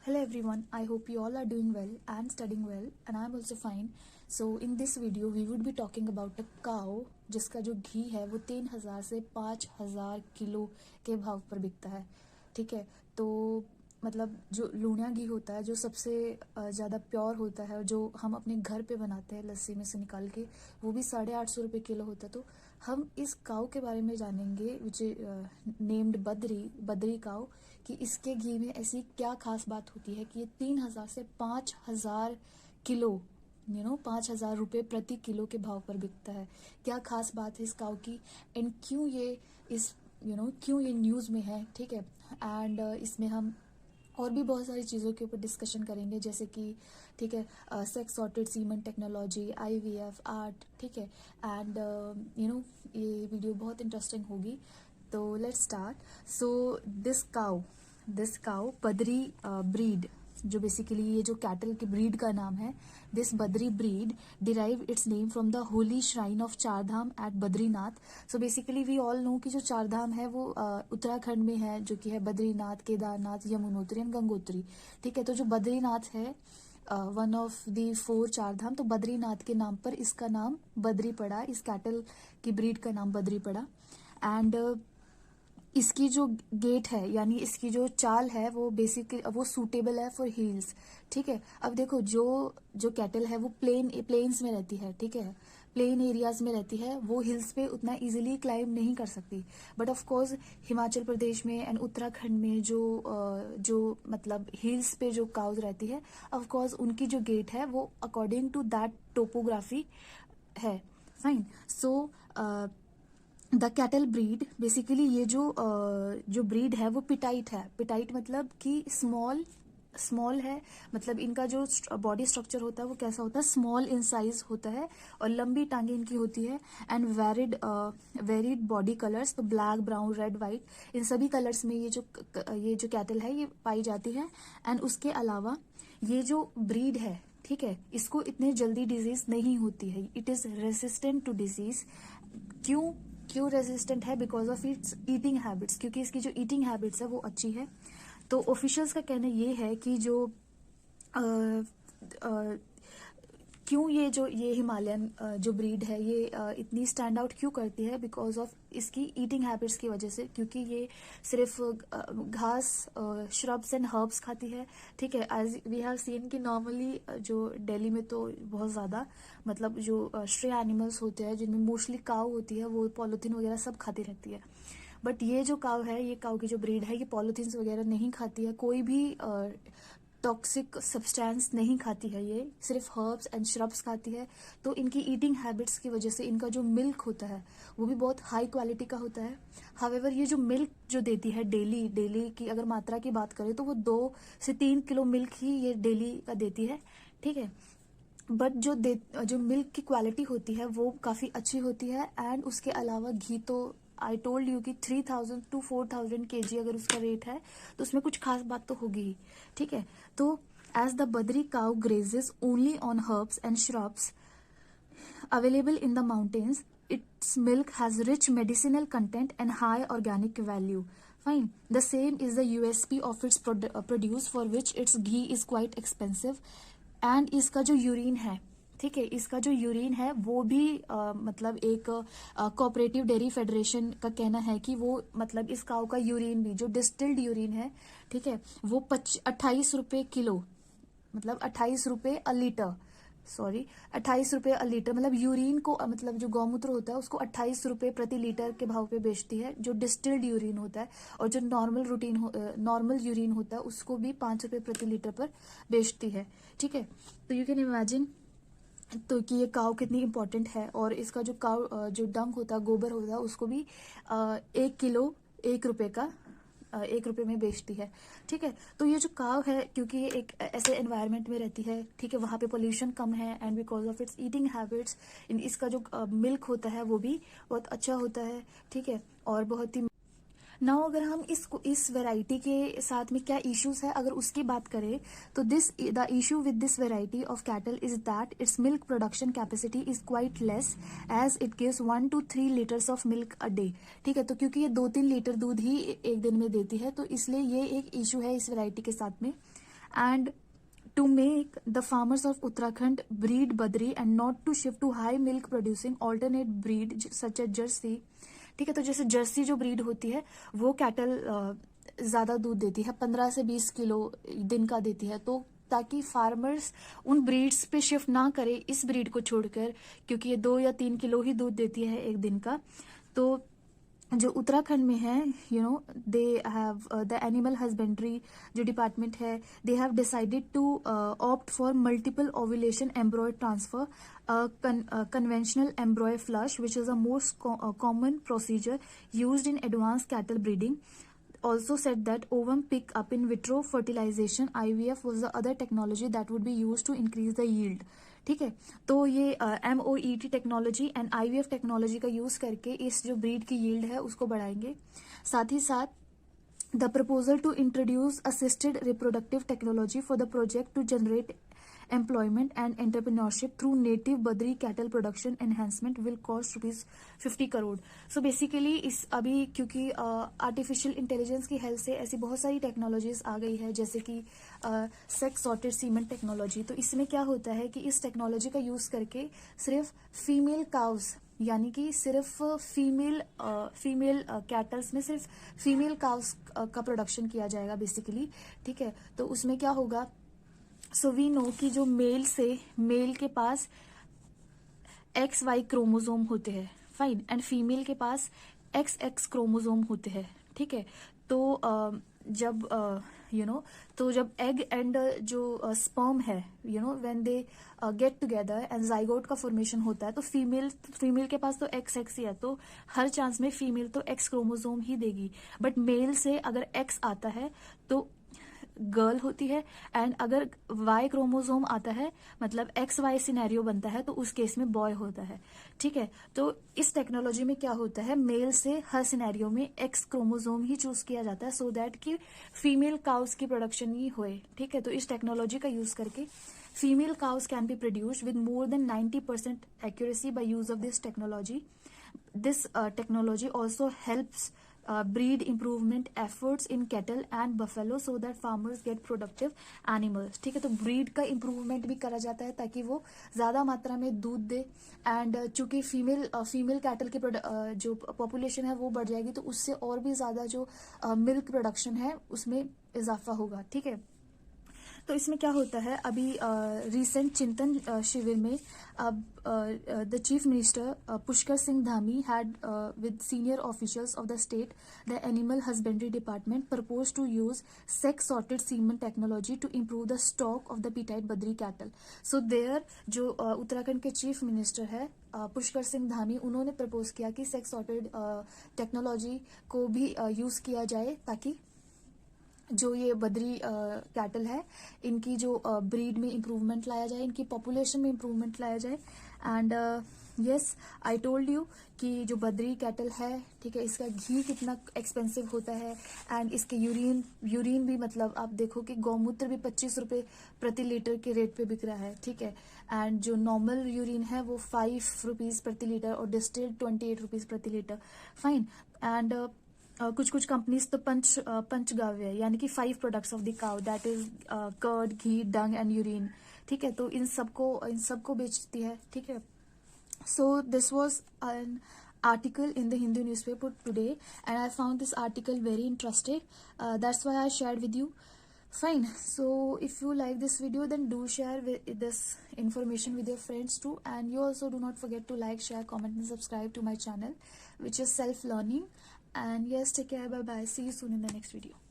Hello everyone, I hope you all are doing well and studying well and I am also fine. So in this video we would be talking about a cow जिसका जो घी है वो 3000 से 5000 kilo के भाव पर बिकता है। ठीक है, तो मतलब जो लूणिया घी होता है जो सबसे ज़्यादा प्योर होता है, जो हम अपने घर पे बनाते हैं लस्सी में से निकाल के, वो भी 850 रुपये किलो होता है। तो हम इस काव के बारे में जानेंगे विच नेम्ड बद्री काव, कि इसके घी में ऐसी क्या खास बात होती है कि ये 3000 से 5000 किलो 5000 रुपये प्रति किलो के भाव पर बिकता है। क्या खास बात है इस काव की एंड क्यों ये इस क्यों ये न्यूज़ में है। ठीक है, एंड इसमें हम और भी बहुत सारी चीज़ों के ऊपर डिस्कशन करेंगे, जैसे कि ठीक है sex sorted semen technology, IVF, ART. ठीक है, एंड ये वीडियो बहुत इंटरेस्टिंग होगी। तो let's start. So this cow Badri breed, जो बेसिकली ये जो कैटल की ब्रीड का नाम है, this Badri breed derive its name from the holy shrine of Chardham at Badrinath. So basically we all know कि जो चारधाम है वो उत्तराखंड में है, जो कि है बद्रीनाथ, केदारनाथ, यमुनोत्री एंड गंगोत्री। ठीक है, तो जो बद्रीनाथ है वन ऑफ द 4 चारधाम, तो बद्रीनाथ के नाम पर इसका नाम बद्री पड़ा, इस कैटल की ब्रीड का नाम बद्री पड़ा। एंड इसकी जो गेट है यानी इसकी जो चाल है वो बेसिकली वो सूटेबल है फॉर हील्स। ठीक है, अब देखो जो कैटल है वो प्लेन्स में रहती है। ठीक है, प्लेन एरियाज में रहती है, वो हिल्स पे उतना इजीली क्लाइंब नहीं कर सकती। But of course Himachal Pradesh में एंड उत्तराखंड में जो मतलब हिल्स पे जो काउज रहती है, ऑफ कोर्स उनकी जो गेट है वो अकॉर्डिंग टू दैट टोपोग्राफी है। Fine. So the cattle breed basically ये जो ब्रीड है वो पिटाइट है। पिटाइट मतलब कि स्मॉल है, मतलब इनका जो बॉडी स्ट्रक्चर होता है वो कैसा होता है, स्मॉल इन साइज होता है और लंबी टांगे इनकी होती है। एंड वेरिड बॉडी कलर्स, तो ब्लैक, ब्राउन, रेड, वाइट, इन सभी कलर्स में ये जो कैटल है ये पाई जाती है। एंड उसके अलावा ये जो ब्रीड है, ठीक है, इसको इतने जल्दी डिजीज नहीं होती है। It is resistant to disease. क्यों रेजिस्टेंट है? Because of its eating habits, क्योंकि इसकी जो ईटिंग हैबिट्स है वो अच्छी है। तो ऑफिशियल्स का कहना ये है कि क्यों ये हिमालयन जो ब्रीड है ये इतनी स्टैंड आउट क्यों करती है, बिकॉज ऑफ इसकी ईटिंग हैबिट्स की वजह से, क्योंकि ये सिर्फ घास, श्रब्स एंड हर्ब्स खाती है। ठीक है, एज वी हैव सीन कि नॉर्मली जो दिल्ली में तो बहुत ज़्यादा मतलब जो स्ट्रे एनिमल्स होते हैं जिनमें मोस्टली काऊ होती है वो पॉलीथीन वगैरह सब खाती रहती है। बट ये जो काऊ है, ये काऊ की जो ब्रीड है, ये पॉलीथीन्स वगैरह नहीं खाती है, कोई भी टॉक्सिक सब्सटेंस नहीं खाती है, ये सिर्फ हर्ब्स एंड श्रब्स खाती है। तो इनकी ईटिंग हैबिट्स की वजह से इनका जो मिल्क होता है वो भी बहुत हाई क्वालिटी का होता है। हावेवर ये जो मिल्क जो देती है डेली की अगर मात्रा की बात करें तो वो 2 से 3 किलो मिल्क ही ये डेली का देती है। ठीक है, बट जो मिल्क की क्वालिटी होती है वो काफ़ी अच्छी होती है। एंड उसके अलावा घी तो आई टोल्ड यू कि 3000 to 4000 kg अगर उसका रेट है तो उसमें कुछ खास बात तो होगी ही। ठीक है, तो as the Badri cow grazes only on herbs and shrubs available in the mountains, its milk has rich medicinal content and high organic value. Fine. The same is the USP of its produce, for which its ghee is quite expensive. And इसका जो urine है, ठीक है, इसका जो urine है वो भी मतलब एक कोऑपरेटिव डेयरी फेडरेशन का कहना है कि वो मतलब इस काऊ का यूरिन भी जो डिस्टिल्ड यूरिन है, ठीक है, वो 28 रुपये किलो, मतलब 28 रुपये अ लीटर, 28 रुपये अ लीटर, मतलब यूरिन को मतलब जो गौमूत्र होता है उसको 28 रुपये प्रति लीटर के भाव पे बेचती है, जो डिस्टिल्ड यूरिन होता है। और जो नॉर्मल यूरिन होता है उसको भी 5 रुपये प्रति लीटर पर बेचती है। ठीक है, तो यू कैन इमेजिन तो कि ये काव कितनी इंपॉर्टेंट है। और इसका जो जो डंग होता है, गोबर होता है, उसको भी 1 किलो 1 रुपये का 1 रुपये में बेचती है। ठीक है, तो ये जो काव है, क्योंकि ये एक ऐसे एनवायरनमेंट में रहती है, ठीक है, वहाँ पे पोल्यूशन कम है and because of its eating habits इसका जो मिल्क होता है वो भी बहुत अच्छा होता है। ठीक है, और बहुत ही नाउ अगर हम इस वेराइटी के साथ में क्या इश्यूज है अगर उसकी बात करें तो the issue with this variety of cattle is that its milk production capacity is quite less as it gives 1 to 3 litres of milk a day. ठीक है, तो क्योंकि ये 2-3 लीटर दूध ही एक दिन में देती है तो इसलिए ये एक इशू है इस वेराइटी के साथ में। and to make the farmers of Uttarakhand breed Badri and not to shift to high milk producing alternate breed such as Jersey. ठीक है, तो जैसे जर्सी जो ब्रीड होती है वो कैटल ज़्यादा दूध देती है, 15 से 20 किलो दिन का देती है, तो ताकि फार्मर्स उन ब्रीड्स पे शिफ्ट ना करे इस ब्रीड को छोड़कर, क्योंकि ये 2 या 3 किलो ही दूध देती है एक दिन का। तो जो उत्तराखंड में है, you know, they have the animal husbandry जो डिपार्टमेंट है, they have decided to opt for multiple ovulation embryo transfer, conventional embryo flush, which is a most common procedure used in advanced cattle breeding. Also said that ovum pick up in vitro fertilization IVF was the other technology that would be used to increase the yield. ठीक है, तो ये MOET technology and IVF technology का use करके इस जो breed की yield है उसको बढ़ाएंगे। साथ ही साथ the proposal to introduce assisted reproductive technology for the project to generate employment and entrepreneurship through native Badri cattle production enhancement will cost rupees 50 crore. So basically इस अभी क्योंकि आर्टिफिशियल इंटेलिजेंस की हेल्प से ऐसी बहुत सारी टेक्नोलॉजीज आ गई है, जैसे कि सेक्स सॉर्टेड सीमेंट टेक्नोलॉजी। तो इसमें क्या होता है कि इस टेक्नोलॉजी का यूज करके सिर्फ फीमेल काउस, यानी कि सिर्फ फीमेल कैटल्स में सिर्फ फीमेल काउस का प्रोडक्शन किया जाएगा बेसिकली। ठीक है, तो उसमें क्या होगा, सो वी नो कि जो मेल के पास XY क्रोमोसोम होते हैं, फाइन, एंड फीमेल के पास XX क्रोमोसोम होते हैं। ठीक है, तो जब तो जब एग एंड जो स्पर्म है, when they get together and zygote का फॉर्मेशन होता है, तो फीमेल के पास तो XX ही है, तो हर चांस में फीमेल तो X क्रोमोसोम ही देगी। बट मेल से अगर X आता है तो गर्ल होती है, एंड अगर Y क्रोमोसोम आता है मतलब XY सिनेरियो बनता है तो उस केस में बॉय होता है। ठीक है, तो इस टेक्नोलॉजी में क्या होता है, मेल से हर सिनेरियो में X क्रोमोसोम ही चूज किया जाता है सो दैट कि फीमेल काउस की प्रोडक्शन ही होए। ठीक है, तो इस टेक्नोलॉजी का यूज करके female cows can be produced with more than 90% accuracy by use of this technology. This technology also helps breed improvement efforts in cattle and buffalo so that farmers get productive animals। ठीक है, तो breed का improvement भी करा जाता है ताकि वो ज्यादा मात्रा में दूध दे, एंड चूंकि फीमेल कैटल की जो पॉपुलेशन है वो बढ़ जाएगी, तो उससे और भी ज्यादा जो मिल्क प्रोडक्शन है उसमें इजाफा होगा। ठीक है, तो इसमें क्या होता है, अभी रिसेंट चिंतन शिविर में the chief minister Pushkar Singh Dhami had with senior officials of the state the animal husbandry department propose to use sex sorted semen technology to improve the stock of the petite Badri cattle. So there जो उत्तराखंड के chief minister है पुष्कर सिंह धामी, उन्होंने propose किया कि sex sorted technology को भी use किया जाए ताकि जो ये बद्री कैटल है इनकी जो ब्रीड में इम्प्रूवमेंट लाया जाए, इनकी पॉपुलेशन में इम्प्रूवमेंट लाया जाए। And yes, I told you कि जो बद्री कैटल है, ठीक है, इसका घी कितना एक्सपेंसिव होता है, एंड इसके यूरिन भी, मतलब आप देखो कि गौमूत्र भी 25 रुपये प्रति लीटर के रेट पे बिक रहा है। ठीक है, एंड जो नॉर्मल यूरिन है वो 5 रुपीज़ प्रति लीटर और डिस्टिल्ड 28 रुपीज़ प्रति लीटर, फाइन। एंड कुछ कंपनीज तो पंचगाव्य है, यानी कि 5 products of the cow, that is curd, ghee, dung and urine. ठीक है, तो इन सबको बेचती है। ठीक है, so this was an article in the Hindu newspaper today and I found this article very interesting, that's why I shared with you. Fine, so if you like this video then do share this information with your friends too, and you also do not forget to like, share, comment and subscribe to my channel which is self learning. And yes, take care, bye bye, see you soon in the next video.